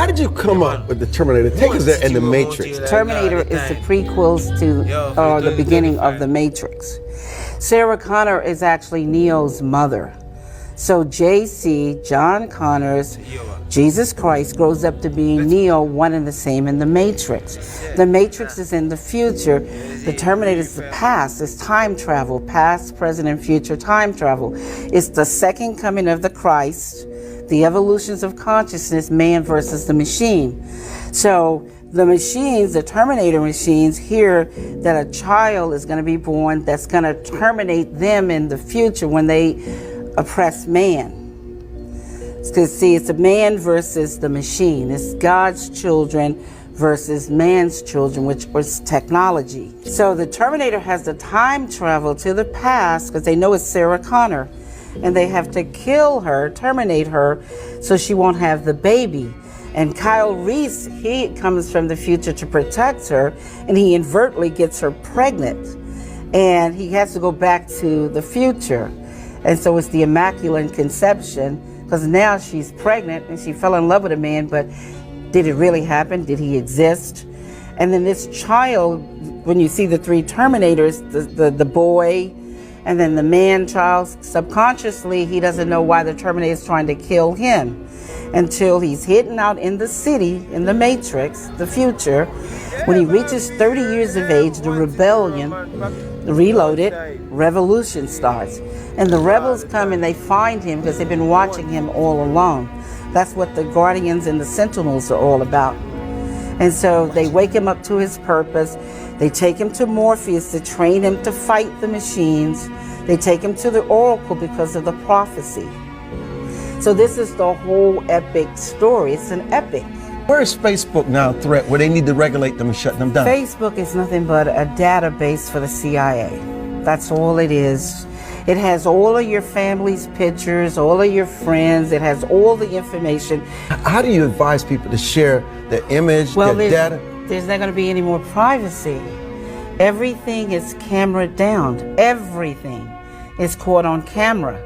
how did you come up with the Terminator? Take us there in the Matrix. Terminator is the prequels to the beginning of the Matrix. Sarah Connor is actually Neo's mother. So JC, John Connors, Jesus Christ, grows up to be Neo, one and the same in the Matrix. The Matrix is in the future. The Terminator is the past. It's time travel, past, present, and future time travel. It's the second coming of the Christ, the evolutions of consciousness, man versus the machine. So the machines, the Terminator machines, hear that a child is going to be born that's going to terminate them in the future when they oppress man. Because see, it's a man versus the machine. It's God's children versus man's children, which was technology. So the Terminator has the time travel to the past because they know it's Sarah Connor, and they have to kill her, terminate her, so she won't have the baby. And Kyle Reese, he comes from the future to protect her, and he inadvertently gets her pregnant, and he has to go back to the future. And so it's the Immaculate Conception, because now she's pregnant and she fell in love with a man, but did it really happen? Did he exist? And then this child, when you see the three Terminators, the boy, and then the man child, subconsciously he doesn't know why the Terminator is trying to kill him until he's hidden out in the city, in the Matrix, the future. When he reaches 30 years of age, the rebellion, the Reloaded, revolution starts. And the rebels come and they find him because they've been watching him all along. That's what the Guardians and the Sentinels are all about. And so they wake him up to his purpose. They take him to Morpheus to train him to fight the machines. They take him to the Oracle because of the prophecy. So this is the whole epic story. It's an epic. Where is Facebook now threat where they need to regulate them and shut them down? Facebook is nothing but a database for the CIA. That's all it is. It has all of your family's pictures, all of your friends. It has all the information. How do you advise people to share their image, their data? There's not going to be any more privacy. Everything is camera down. Everything is caught on camera.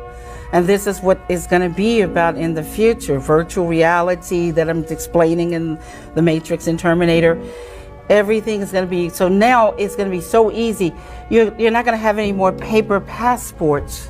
And this is what it's going to be about in the future. Virtual reality that I'm explaining in The Matrix and Terminator. Everything is going to be, so now it's going to be so easy. You're not going to have any more paper passports.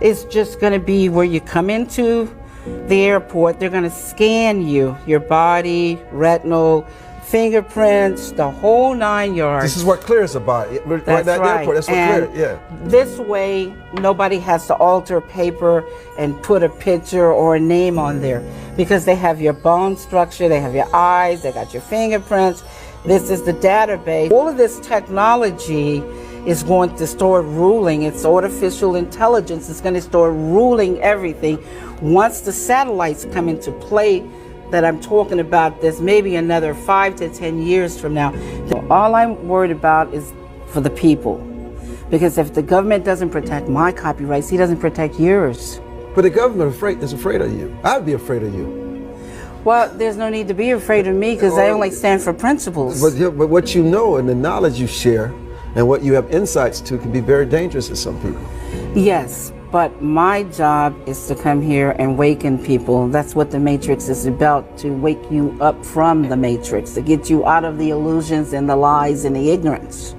It's just going to be where you come into the airport, they're going to scan you, your body, retinal, fingerprints, the whole 9 yards. This is what Clear is about. That's right. Airport. That's what and Clear, yeah. This way, nobody has to alter paper and put a picture or a name on there because they have your bone structure, they have your eyes, they got your fingerprints. This is the database. All of this technology is going to start ruling. It's artificial intelligence. It's going to start ruling everything. Once the satellites come into play that I'm talking about, there's maybe another 5 to 10 years from now. All I'm worried about is for the people. Because if the government doesn't protect my copyrights, he doesn't protect yours. But the government is afraid of you. I'd be afraid of you. Well, there's no need to be afraid of me because I only stand for principles. But what you know and the knowledge you share and what you have insights to can be very dangerous to some people. Yes, but my job is to come here and waken people. That's what the Matrix is about, to wake you up from the Matrix, to get you out of the illusions and the lies and the ignorance.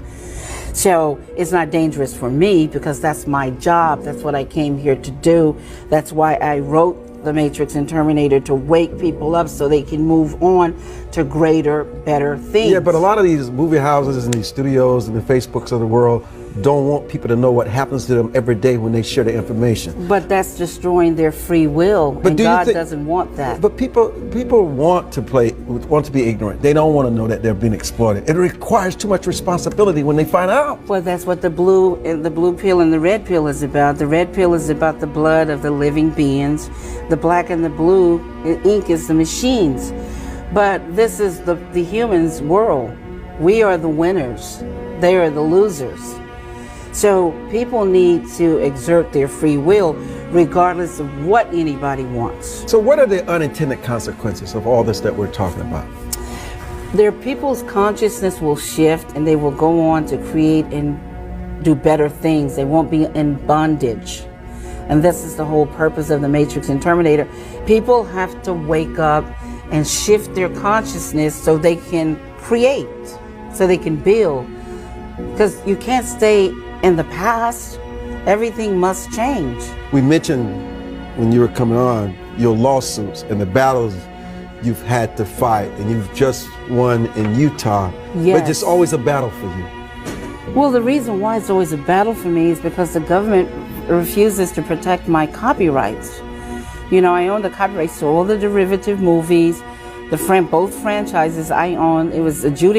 So it's not dangerous for me because that's my job. That's what I came here to do. That's why I wrote The Matrix and Terminator, to wake people up so they can move on to greater, better things. Yeah, but a lot of these movie houses and these studios and the Facebooks of the world don't want people to know what happens to them every day when they share the information. But that's destroying their free will, and God doesn't want that. But people want to be ignorant. They don't want to know that they're being exploited. It requires too much responsibility when they find out. Well, that's what the blue pill and the red pill is about. The red pill is about the blood of the living beings. The black and the blue ink is the machines. But this is the humans' world. We are the winners. They are the losers. So people need to exert their free will regardless of what anybody wants. So what are the unintended consequences of all this that we're talking about? Their people's consciousness will shift and they will go on to create and do better things. They won't be in bondage. And this is the whole purpose of The Matrix and Terminator. People have to wake up and shift their consciousness so they can create, so they can build. Because you can't stay in the past. Everything must change. We mentioned when you were coming on your lawsuits and the battles you've had to fight, and you've just won in Utah. Yes. But it's always a battle for you. Well, the reason why it's always a battle for me is because the government refuses to protect my copyrights. You know, I own the copyrights to all the derivative movies, both franchises I own. It was adjudicated.